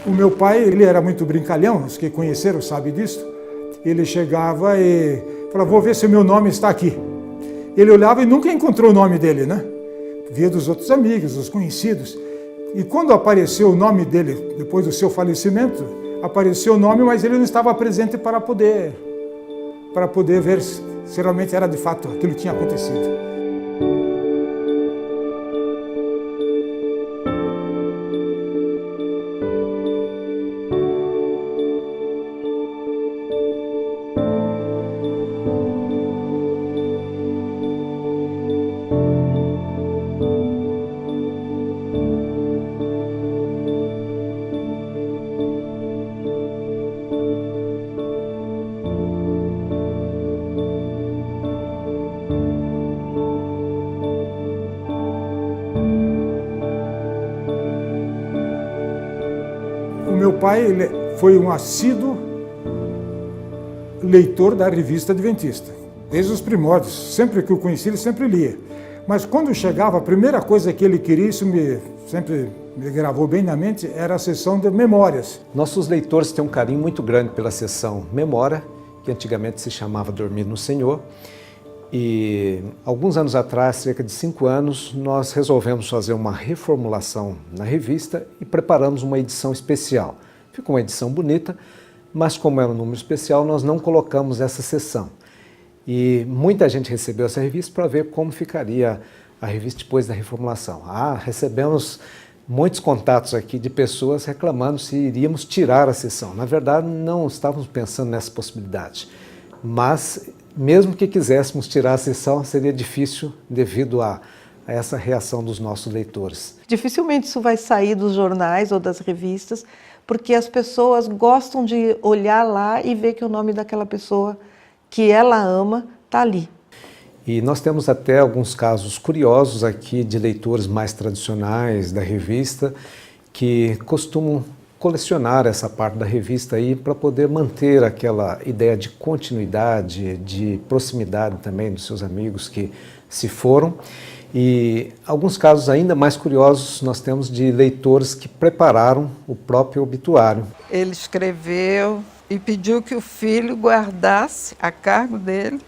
O meu pai, ele era muito brincalhão, os que conheceram sabem disso. Ele chegava e falava, vou ver se o meu nome está aqui. Ele olhava e nunca encontrou o nome dele, né? Via dos outros amigos, dos conhecidos. E quando apareceu o nome dele, depois do seu falecimento, apareceu o nome, mas ele não estava presente para poder ver se realmente era de fato aquilo que tinha acontecido. O meu pai ele foi um assíduo leitor da revista Adventista, desde os primórdios. Sempre que eu conheci, ele sempre lia. Mas quando chegava, a primeira coisa que ele queria, isso sempre me gravou bem na mente, era a sessão de memórias. Nossos leitores têm um carinho muito grande pela sessão Memória, que antigamente se chamava Dormir no Senhor. E alguns anos atrás, cerca de 5 anos, nós resolvemos fazer uma reformulação na revista e preparamos uma edição especial. Ficou uma edição bonita, mas como era um número especial, nós não colocamos essa seção. E muita gente recebeu essa revista para ver como ficaria a revista depois da reformulação. Recebemos muitos contatos aqui de pessoas reclamando se iríamos tirar a seção. Na verdade, não estávamos pensando nessa possibilidade, mas mesmo que quiséssemos tirar a seção, seria difícil devido a essa reação dos nossos leitores. Dificilmente isso vai sair dos jornais ou das revistas, porque as pessoas gostam de olhar lá e ver que o nome daquela pessoa que ela ama está ali. E nós temos até alguns casos curiosos aqui de leitores mais tradicionais da revista que costumam colecionar essa parte da revista aí para poder manter aquela ideia de continuidade, de proximidade também dos seus amigos que se foram. E alguns casos ainda mais curiosos nós temos de leitores que prepararam o próprio obituário. Ele escreveu e pediu que o filho guardasse a cargo dele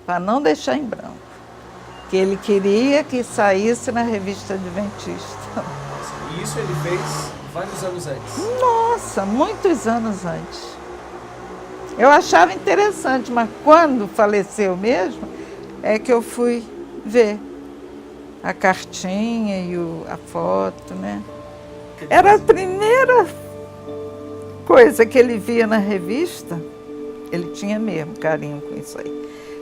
para não deixar em branco, que ele queria que saísse na revista Adventista. E isso ele fez vários anos antes? Nossa, muitos anos antes. Eu achava interessante, mas quando faleceu mesmo, é que eu fui ver a cartinha e a foto, né? Era a primeira coisa que ele via na revista, ele tinha mesmo carinho com isso aí,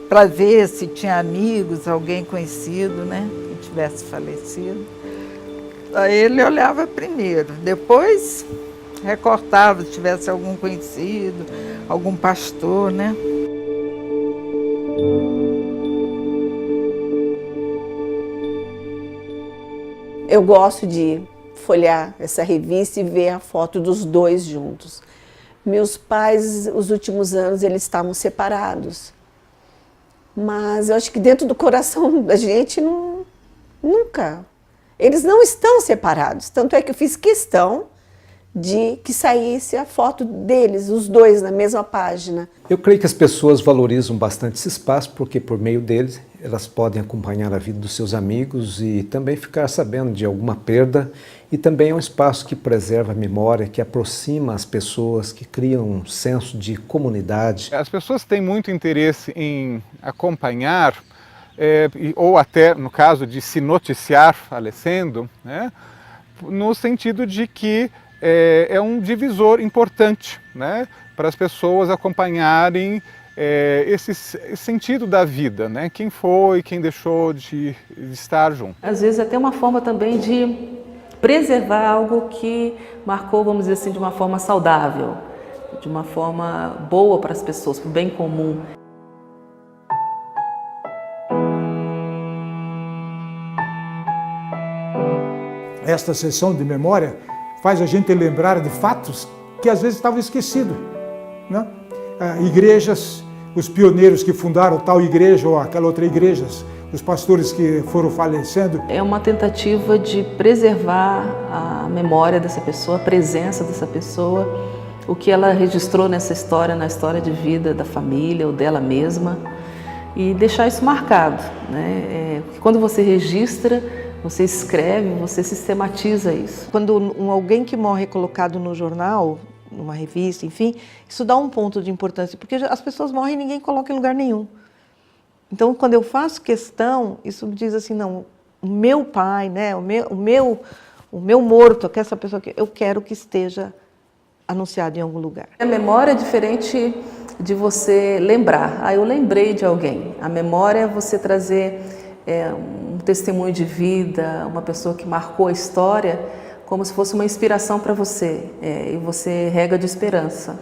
para ver se tinha amigos, alguém conhecido, né, que tivesse falecido. Aí ele olhava primeiro, depois recortava se tivesse algum conhecido, algum pastor, né? Eu gosto de folhear essa revista e ver a foto dos dois juntos. Meus pais, os últimos anos, eles estavam separados. Mas eu acho que dentro do coração da gente, nunca. Eles não estão separados. Tanto é que eu fiz questão de que saísse a foto deles, os dois, na mesma página. Eu creio que as pessoas valorizam bastante esse espaço, porque por meio deles elas podem acompanhar a vida dos seus amigos e também ficar sabendo de alguma perda. E também é um espaço que preserva a memória, que aproxima as pessoas, que cria um senso de comunidade. As pessoas têm muito interesse em acompanhar, ou até, no caso de se noticiar falecendo, né, no sentido de que é um divisor importante, né, para as pessoas acompanharem esse sentido da vida, né, quem foi, quem deixou de estar junto. Às vezes até uma forma também de preservar algo que marcou, vamos dizer assim, de uma forma saudável. de uma forma boa para as pessoas, para o bem comum. Esta sessão de memória faz a gente lembrar de fatos que às vezes estavam esquecidos, né? Igrejas, os pioneiros que fundaram tal igreja ou aquela outra igreja, os pastores que foram falecendo. É uma tentativa de preservar a memória dessa pessoa, a presença dessa pessoa, o que ela registrou nessa história, na história de vida da família ou dela mesma, e deixar isso marcado, né? Quando você registra, você escreve, você sistematiza isso. Quando alguém que morre é colocado no jornal, numa revista, enfim, isso dá um ponto de importância, porque as pessoas morrem e ninguém coloca em lugar nenhum. Então, quando eu faço questão, isso me diz assim, não, o meu pai, né, o meu morto, essa pessoa que eu quero que esteja anunciado em algum lugar. A memória é diferente de você lembrar. Eu lembrei de alguém. A memória é você trazer um testemunho de vida, uma pessoa que marcou a história, como se fosse uma inspiração para você, e você rega de esperança.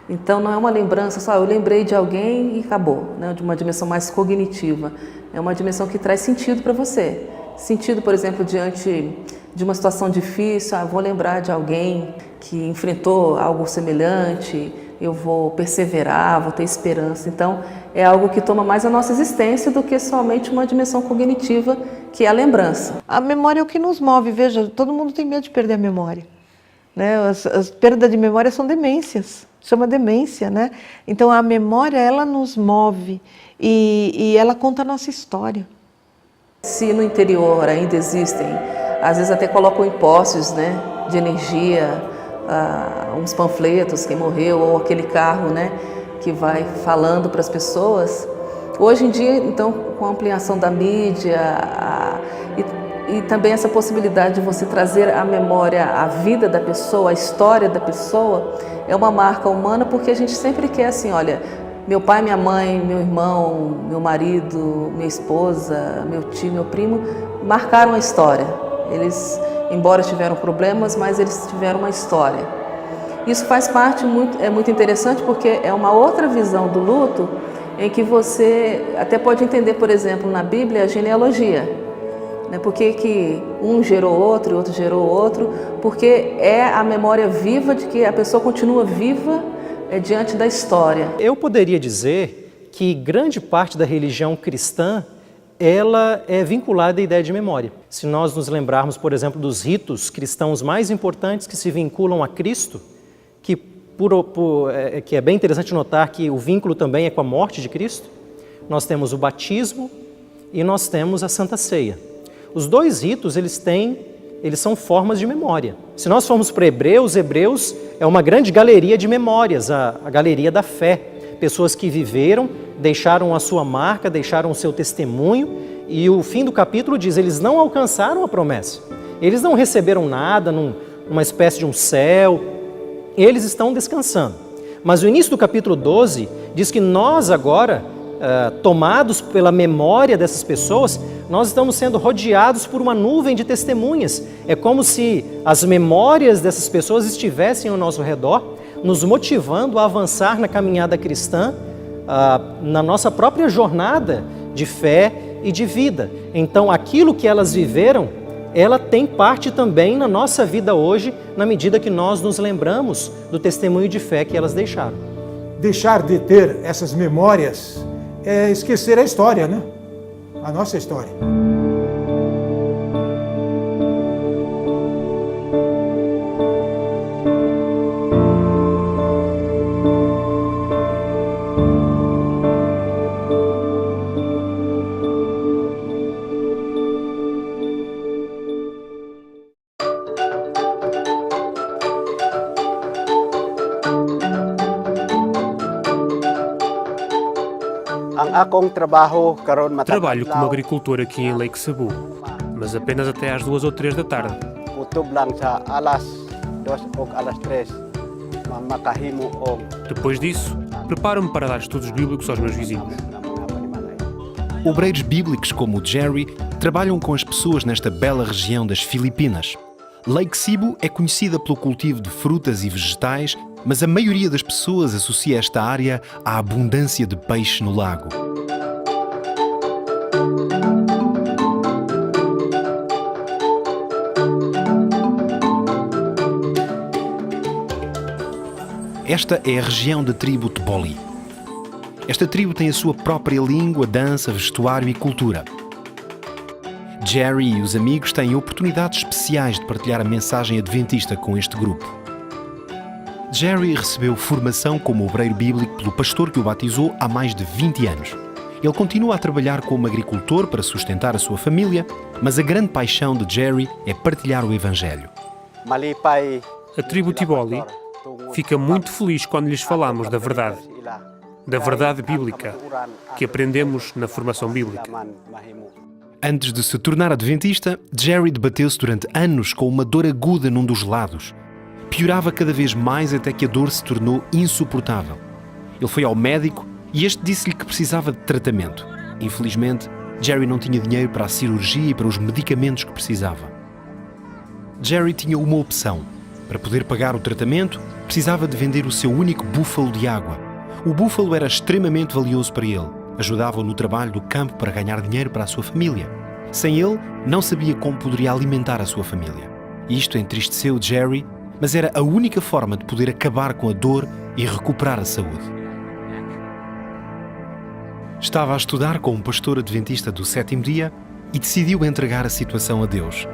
Então não é uma lembrança só, eu lembrei de alguém e acabou, né? De uma dimensão mais cognitiva. É uma dimensão que traz sentido para você. Sentido, por exemplo, diante de uma situação difícil, vou lembrar de alguém que enfrentou algo semelhante, eu vou perseverar, vou ter esperança. Então é algo que toma mais a nossa existência do que somente uma dimensão cognitiva, que é a lembrança. A memória é o que nos move. Veja, todo mundo tem medo de perder a memória, né? As perdas de memória são demências, chama demência, né? Então a memória, ela nos move e ela conta a nossa história. Se no interior ainda existem, às vezes até colocam em postes, né, de energia, uns panfletos, quem morreu, ou aquele carro, né, que vai falando para as pessoas. Hoje em dia, então, com a ampliação da mídia e também essa possibilidade de você trazer à memória a vida da pessoa, a história da pessoa, é uma marca humana, porque a gente sempre quer assim, olha, meu pai, minha mãe, meu irmão, meu marido, minha esposa, meu tio, meu primo, marcaram a história. Eles, embora tiveram problemas, mas eles tiveram uma história. Isso faz parte, é muito interessante, porque é uma outra visão do luto, em que você até pode entender, por exemplo, na Bíblia, a genealogia. Né? Por que um gerou outro e outro gerou outro? Porque é a memória viva de que a pessoa continua viva diante da história. Eu poderia dizer que grande parte da religião cristã, ela é vinculada à ideia de memória. Se nós nos lembrarmos, por exemplo, dos ritos cristãos mais importantes que se vinculam a Cristo, que é bem interessante notar que o vínculo também é com a morte de Cristo, nós temos o batismo e nós temos a Santa Ceia. Os dois ritos, eles são formas de memória. Se nós formos para Hebreus é uma grande galeria de memórias, a galeria da fé. Pessoas que viveram, deixaram a sua marca, deixaram o seu testemunho, e o fim do capítulo diz, eles não alcançaram a promessa. Eles não receberam nada numa espécie de um céu, eles estão descansando. Mas o início do capítulo 12 diz que nós agora, tomados pela memória dessas pessoas, nós estamos sendo rodeados por uma nuvem de testemunhas. É como se as memórias dessas pessoas estivessem ao nosso redor, nos motivando a avançar na caminhada cristã, na nossa própria jornada de fé e de vida. Então, aquilo que elas viveram, ela tem parte também na nossa vida hoje, na medida que nós nos lembramos do testemunho de fé que elas deixaram. Deixar de ter essas memórias é esquecer a história, né? A nossa história. Trabalho como agricultor aqui em Lake Cebu, mas apenas até às 2 ou 3 da tarde. Depois disso, preparo-me para dar estudos bíblicos aos meus vizinhos. Obreiros bíblicos como o Jerry trabalham com as pessoas nesta bela região das Filipinas. Lake Cebu é conhecida pelo cultivo de frutas e vegetais, mas a maioria das pessoas associa esta área à abundância de peixe no lago. Esta é a região da tribo Teboli. Esta tribo tem a sua própria língua, dança, vestuário e cultura. Jerry e os amigos têm oportunidades especiais de partilhar a mensagem adventista com este grupo. Jerry recebeu formação como obreiro bíblico pelo pastor que o batizou há mais de 20 anos. Ele continua a trabalhar como agricultor para sustentar a sua família, mas a grande paixão de Jerry é partilhar o Evangelho. A tribo Teboli fica muito feliz quando lhes falamos da verdade bíblica, que aprendemos na formação bíblica. Antes de se tornar adventista, Jerry debateu-se durante anos com uma dor aguda num dos lados. Piorava cada vez mais até que a dor se tornou insuportável. Ele foi ao médico e este disse-lhe que precisava de tratamento. Infelizmente, Jerry não tinha dinheiro para a cirurgia e para os medicamentos que precisava. Jerry tinha uma opção. Para poder pagar o tratamento, precisava de vender o seu único búfalo de água. O búfalo era extremamente valioso para ele. Ajudava-o no trabalho do campo para ganhar dinheiro para a sua família. Sem ele, não sabia como poderia alimentar a sua família. Isto entristeceu Jerry, mas era a única forma de poder acabar com a dor e recuperar a saúde. Estava a estudar com um pastor adventista do sétimo dia e decidiu entregar a situação a Deus.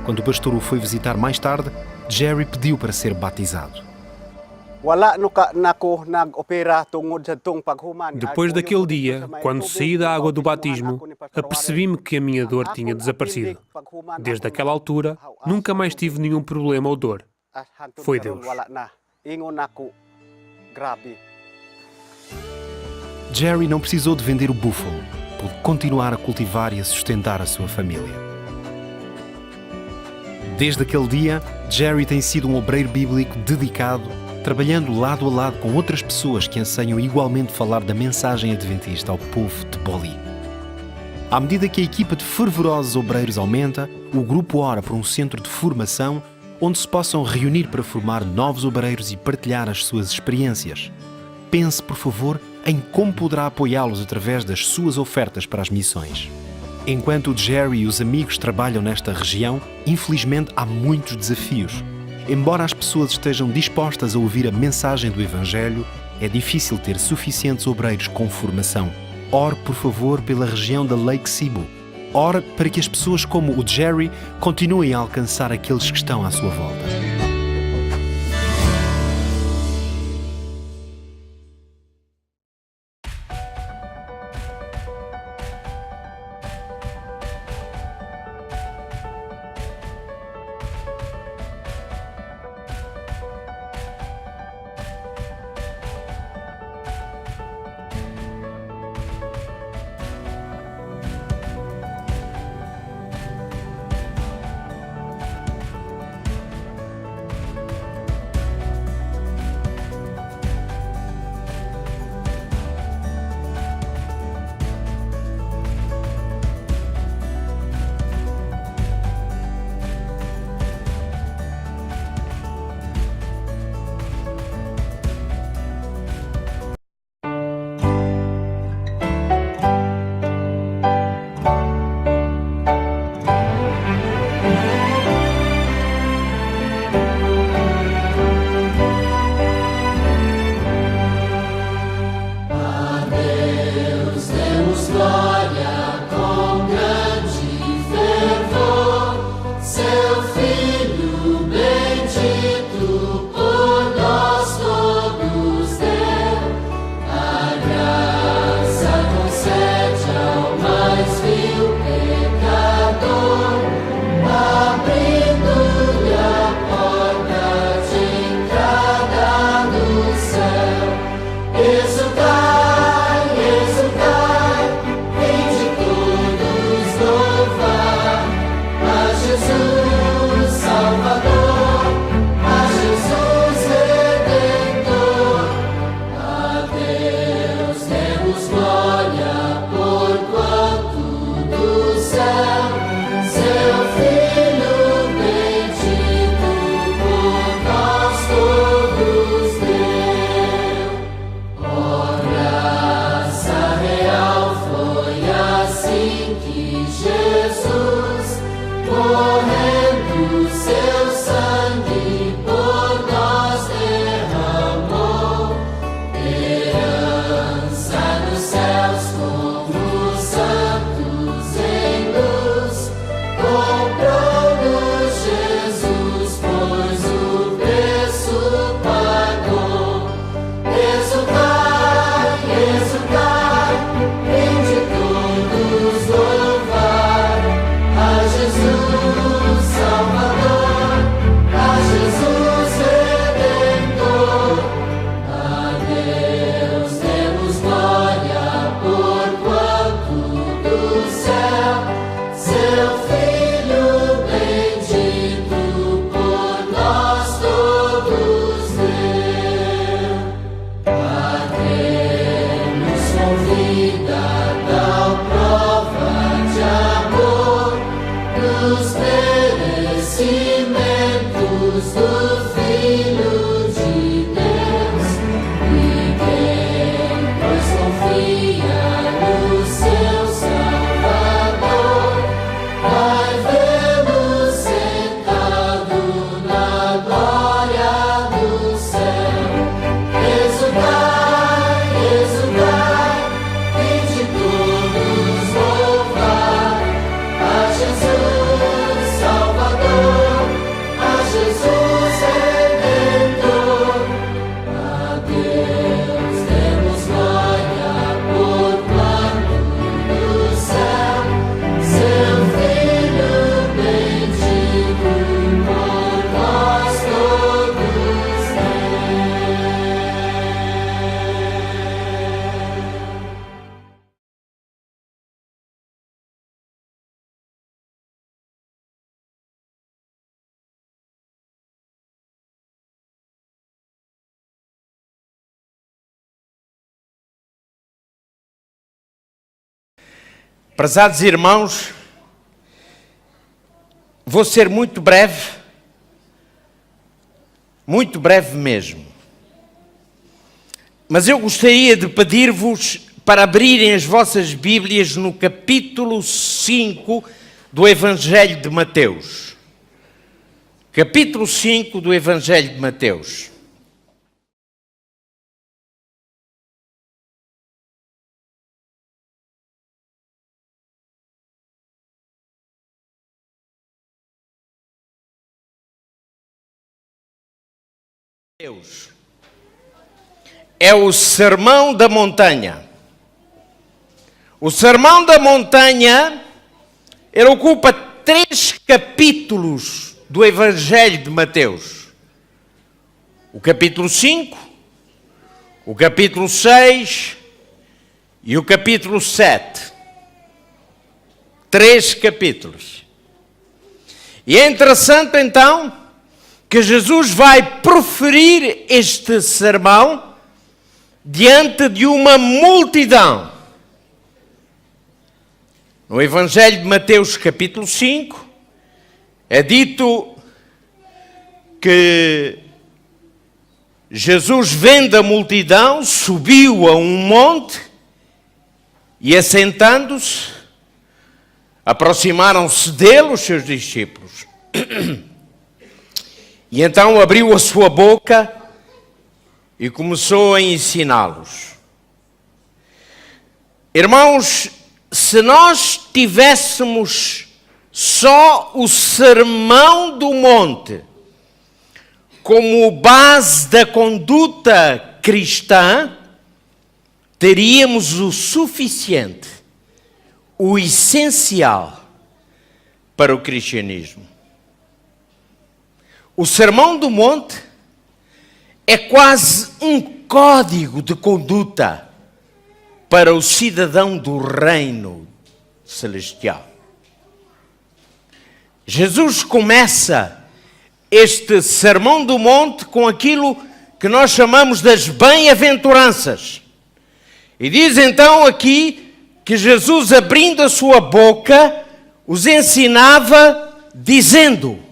Quando o pastor o foi visitar mais tarde, Jerry pediu para ser batizado. Depois daquele dia, quando saí da água do batismo, apercebi-me que a minha dor tinha desaparecido. Desde aquela altura, nunca mais tive nenhum problema ou dor. Foi Deus. Jerry não precisou de vender o búfalo, pôde continuar a cultivar e a sustentar a sua família. Desde aquele dia, Jerry tem sido um obreiro bíblico dedicado, trabalhando lado a lado com outras pessoas que enseiam igualmente falar da mensagem adventista ao povo de Teboli. À medida que a equipa de fervorosos obreiros aumenta, o grupo ora por um centro de formação onde se possam reunir para formar novos obreiros e partilhar as suas experiências. Pense, por favor, em como poderá apoiá-los através das suas ofertas para as missões. Enquanto Jerry e os amigos trabalham nesta região, infelizmente há muitos desafios. Embora as pessoas estejam dispostas a ouvir a mensagem do Evangelho, é difícil ter suficientes obreiros com formação. Ore, por favor, pela região da Lake Cebu. Ore para que as pessoas como o Jerry continuem a alcançar aqueles que estão à sua volta. Prezados irmãos, vou ser muito breve mesmo. Mas eu gostaria de pedir-vos para abrirem as vossas Bíblias no capítulo 5 do Evangelho de Mateus. Capítulo 5 do Evangelho de Mateus. É o Sermão da Montanha. O Sermão da Montanha, ele ocupa 3 capítulos do Evangelho de Mateus. O capítulo 5, o capítulo 6 e o capítulo 7. 3 capítulos. E é interessante então que Jesus vai proferir este sermão diante de uma multidão. No Evangelho de Mateus, capítulo 5, é dito que Jesus, vendo a multidão, subiu a um monte e, assentando-se, aproximaram-se dele os seus discípulos. E então abriu a sua boca e começou a ensiná-los. Irmãos, se nós tivéssemos só o Sermão do Monte como base da conduta cristã, teríamos o suficiente, o essencial para o cristianismo. O Sermão do Monte é quase um código de conduta para o cidadão do reino celestial. Jesus começa este Sermão do Monte com aquilo que nós chamamos das bem-aventuranças. E diz então aqui que Jesus, abrindo a sua boca, os ensinava dizendo,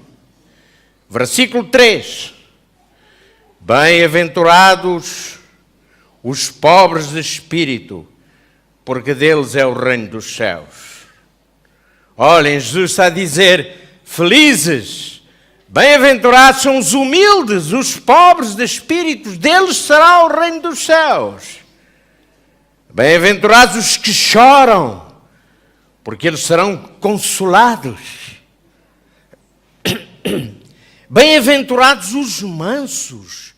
versículo 3, bem-aventurados os pobres de espírito, porque deles é o reino dos céus. Olhem, Jesus está a dizer, felizes, bem-aventurados são os humildes, os pobres de espírito, deles será o reino dos céus. Bem-aventurados os que choram, porque eles serão consolados. Bem-aventurados os mansos,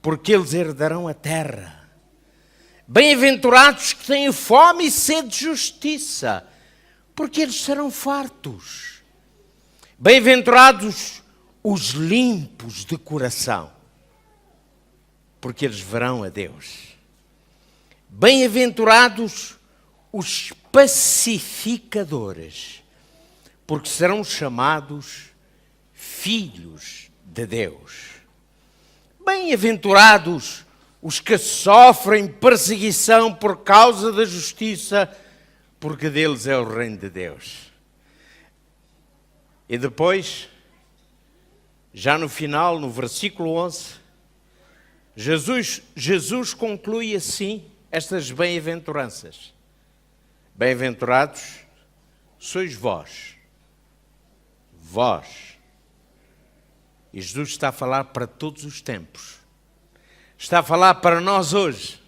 porque eles herdarão a terra. Bem-aventurados que têm fome e sede de justiça, porque eles serão fartos. Bem-aventurados os limpos de coração, porque eles verão a Deus. Bem-aventurados os pacificadores, porque serão chamados filhos de Deus. Bem-aventurados os que sofrem perseguição por causa da justiça, porque deles é o reino de Deus. E depois, já no final, no versículo 11, Jesus conclui assim estas bem-aventuranças. Bem-aventurados sois vós. E Jesus está a falar para todos os tempos. Está a falar para nós hoje.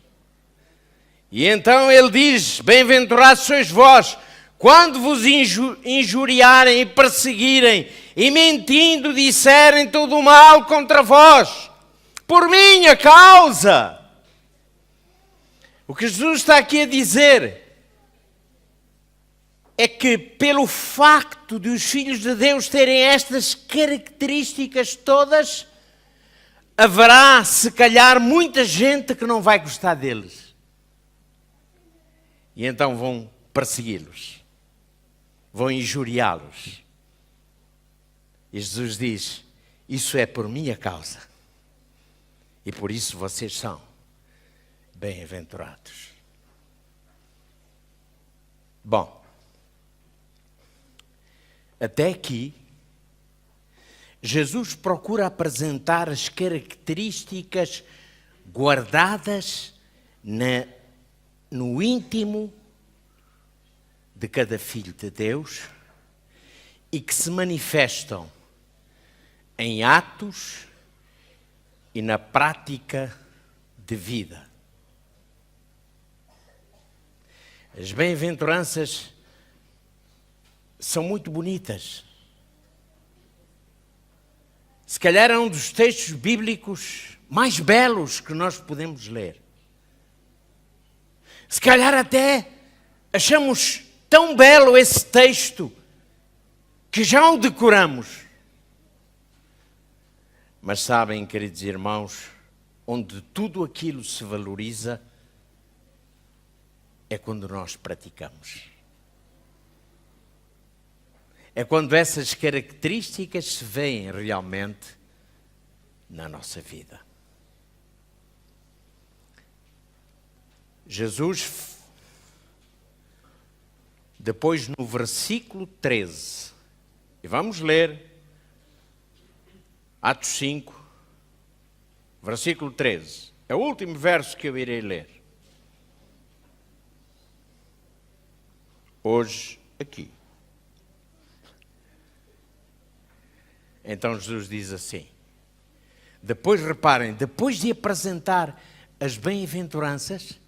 E então ele diz, bem-aventurados sois vós, quando vos injuriarem e perseguirem, e mentindo disserem todo o mal contra vós, por minha causa. O que Jesus está aqui a dizer é que pelo facto de os filhos de Deus terem estas características todas, haverá, se calhar, muita gente que não vai gostar deles. E então vão persegui-los, vão injuriá-los. E Jesus diz, isso é por minha causa. E por isso vocês são bem-aventurados. Bom, até aqui, Jesus procura apresentar as características guardadas no íntimo de cada filho de Deus e que se manifestam em atos e na prática de vida. As bem-aventuranças são muito bonitas. Se calhar é um dos textos bíblicos mais belos que nós podemos ler. Se calhar até achamos tão belo esse texto que já o decoramos. Mas sabem, queridos irmãos, onde tudo aquilo se valoriza é quando nós praticamos. É quando essas características se veem realmente na nossa vida. Jesus, depois no versículo 13, e vamos ler Atos 5, versículo 13. É o último verso que eu irei ler. Hoje, aqui. Então Jesus diz assim, depois reparem, depois de apresentar as bem-aventuranças,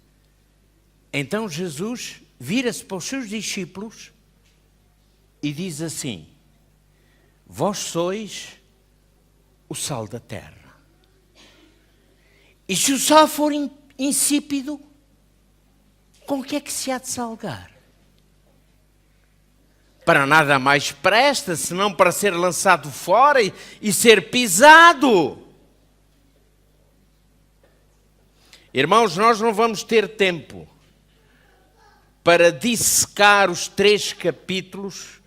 então Jesus vira-se para os seus discípulos e diz assim, vós sois o sal da terra. E se o sal for insípido, com o que é que se há de salgar? Para nada mais presta, senão para ser lançado fora e ser pisado. Irmãos, nós não vamos ter tempo para dissecar os 3 capítulos,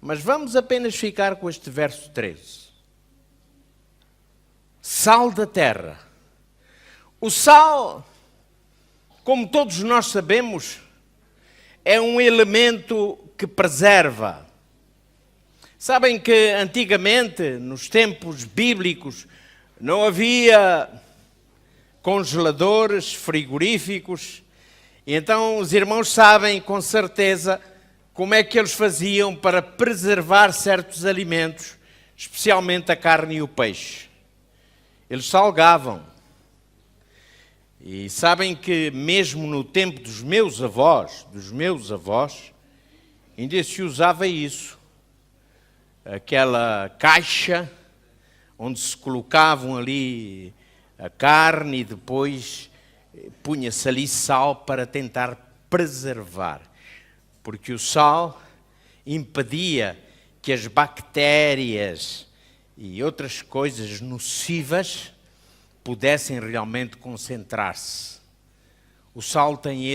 mas vamos apenas ficar com este verso 13. Sal da terra. O sal, como todos nós sabemos, é um elemento que preserva. Sabem que antigamente, nos tempos bíblicos, não havia congeladores, frigoríficos, e então os irmãos sabem com certeza como é que eles faziam para preservar certos alimentos, especialmente a carne e o peixe. Eles salgavam. E sabem que mesmo no tempo dos meus avós, ainda se usava isso. Aquela caixa onde se colocavam ali a carne e depois punha-se ali sal para tentar preservar. Porque o sal impedia que as bactérias e outras coisas nocivas pudessem realmente concentrar-se. O sal tem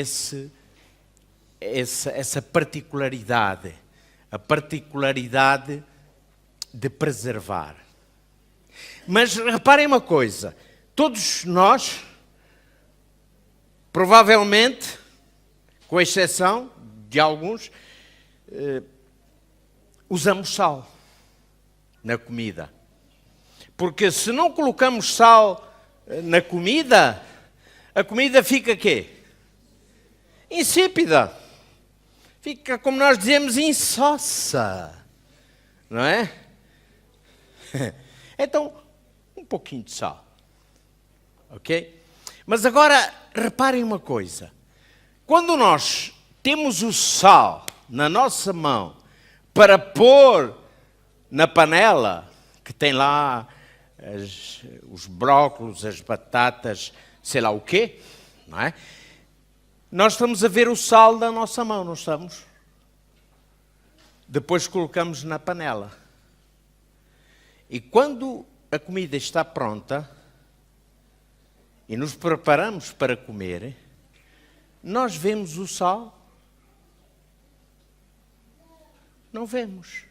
essa particularidade. a particularidade de preservar. Mas reparem uma coisa, todos nós, provavelmente, com exceção de alguns, usamos sal na comida. Porque se não colocamos sal na comida, a comida fica quê? Insípida. Fica, como nós dizemos, insossa. Não é? Então, um pouquinho de sal. Ok? Mas agora, reparem uma coisa. Quando nós temos o sal na nossa mão para pôr na panela, que tem lá os brócolos, as batatas, sei lá o quê, não é? Nós estamos a ver o sal da nossa mão, não estamos? Depois colocamos na panela. E quando a comida está pronta e nos preparamos para comer, nós vemos o sal? Não vemos.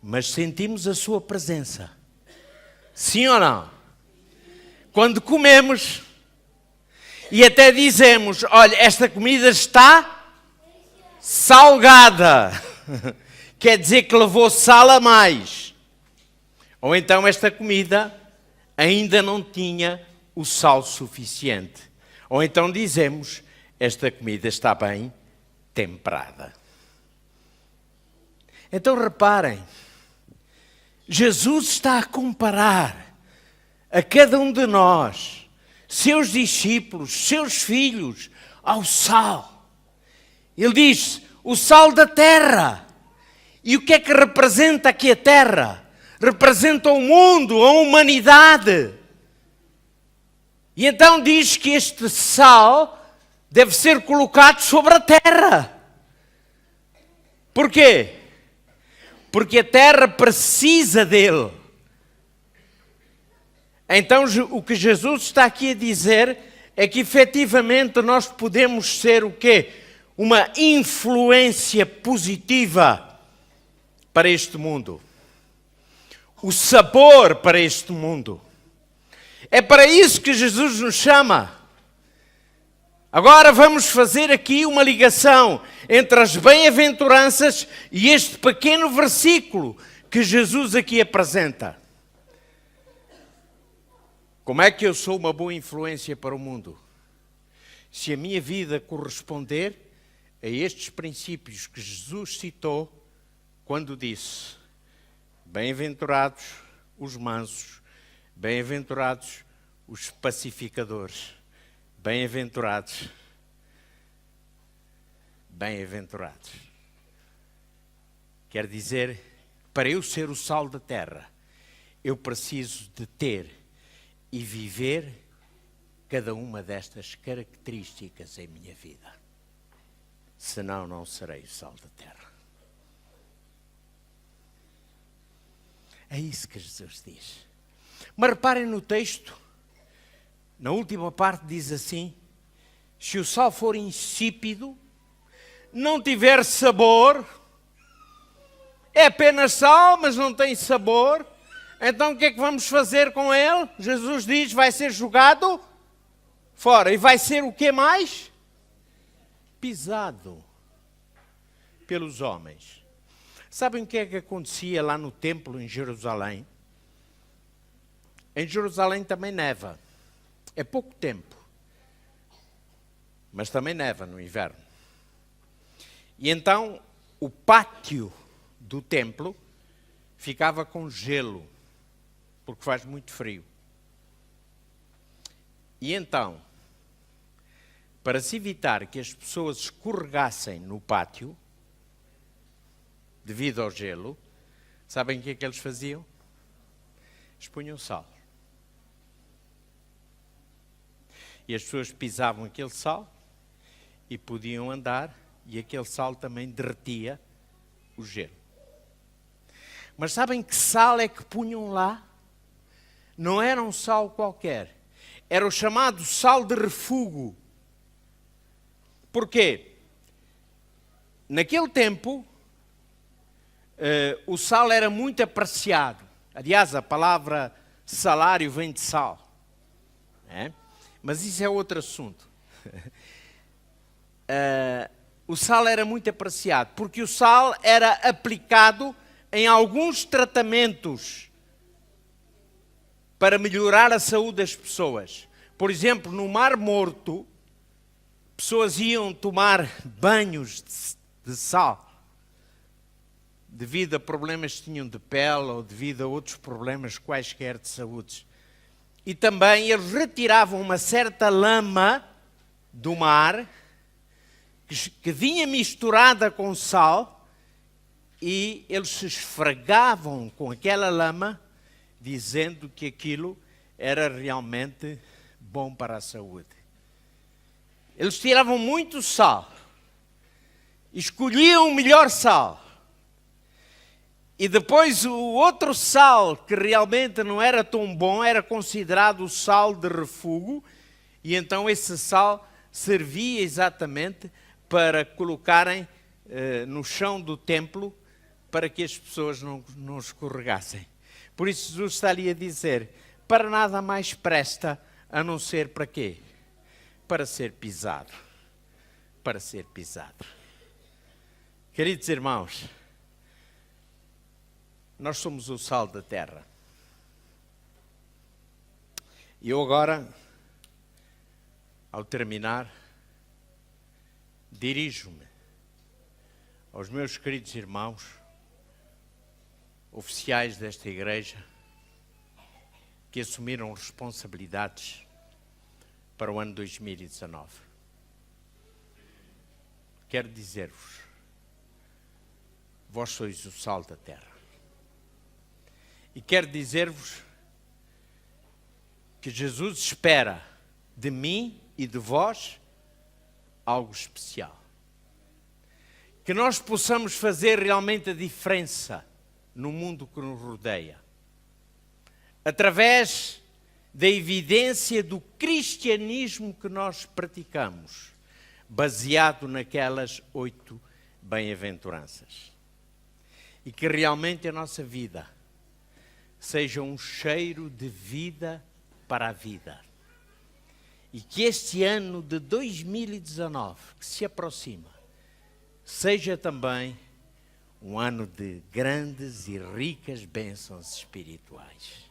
Mas sentimos a sua presença. Sim ou não? Quando comemos e até dizemos, olha, esta comida está salgada. Quer dizer que levou sal a mais. Ou então esta comida ainda não tinha o sal suficiente. Ou então dizemos, esta comida está bem temperada. Então reparem, Jesus está a comparar a cada um de nós, seus discípulos, seus filhos, ao sal. Ele diz, o sal da terra. E o que é que representa aqui a terra? Representa o mundo, a humanidade. E então diz que este sal deve ser colocado sobre a terra. Porquê? Porque a terra precisa dele. Então o que Jesus está aqui a dizer é que efetivamente nós podemos ser o quê? Uma influência positiva para este mundo. O sabor para este mundo. É para isso que Jesus nos chama. Agora vamos fazer aqui uma ligação entre as bem-aventuranças e este pequeno versículo que Jesus aqui apresenta. Como é que eu sou uma boa influência para o mundo? Se a minha vida corresponder a estes princípios que Jesus citou quando disse: bem-aventurados os mansos, bem-aventurados os pacificadores, bem-aventurados, bem-aventurados. Quer dizer, para eu ser o sal da terra, eu preciso de ter e viver cada uma destas características em minha vida. Senão não serei o sal da terra. É isso que Jesus diz. Mas reparem no texto, na última parte diz assim: se o sal for insípido, não tiver sabor, é apenas sal, mas não tem sabor, então o que é que vamos fazer com ele? Jesus diz, vai ser jogado fora. E vai ser o que mais? Pisado pelos homens. Sabem o que é que acontecia lá no templo em Jerusalém? Em Jerusalém também neva. É pouco tempo. Mas também neva no inverno. E então o pátio do templo ficava com gelo, porque faz muito frio. E então, para se evitar que as pessoas escorregassem no pátio, devido ao gelo, sabem o que é que eles faziam? Eles punham sal. E as pessoas pisavam aquele sal e podiam andar, e aquele sal também derretia o gelo. Mas sabem que sal é que punham lá? Não era um sal qualquer. Era o chamado sal de refúgio. Porquê? Naquele tempo, o sal era muito apreciado. Aliás, a palavra salário vem de sal. Mas isso é outro assunto. O sal era muito apreciado, porque o sal era aplicado em alguns tratamentos para melhorar a saúde das pessoas. Por exemplo, no Mar Morto, pessoas iam tomar banhos de sal, devido a problemas que tinham de pele ou devido a outros problemas quaisquer de saúde. E também eles retiravam uma certa lama do mar, que vinha misturada com sal, e eles se esfregavam com aquela lama, dizendo que aquilo era realmente bom para a saúde. Eles tiravam muito sal, escolhiam o melhor sal, e depois o outro sal, que realmente não era tão bom, era considerado o sal de refúgio, e então esse sal servia exatamente para colocarem no chão do templo, para que as pessoas não escorregassem. Por isso Jesus está ali a dizer, para nada mais presta, a não ser para quê? Para ser pisado. Para ser pisado. Queridos irmãos, nós somos o sal da terra. E eu agora, ao terminar, dirijo-me aos meus queridos irmãos, oficiais desta igreja, que assumiram responsabilidades para o ano 2019. Quero dizer-vos, vós sois o sal da terra. E quero dizer-vos que Jesus espera de mim e de vós algo especial. Que nós possamos fazer realmente a diferença no mundo que nos rodeia, através da evidência do cristianismo que nós praticamos, baseado naquelas 8 bem-aventuranças. E que realmente a nossa vida seja um cheiro de vida para a vida. E que este ano de 2019, que se aproxima, seja também um ano de grandes e ricas bênçãos espirituais.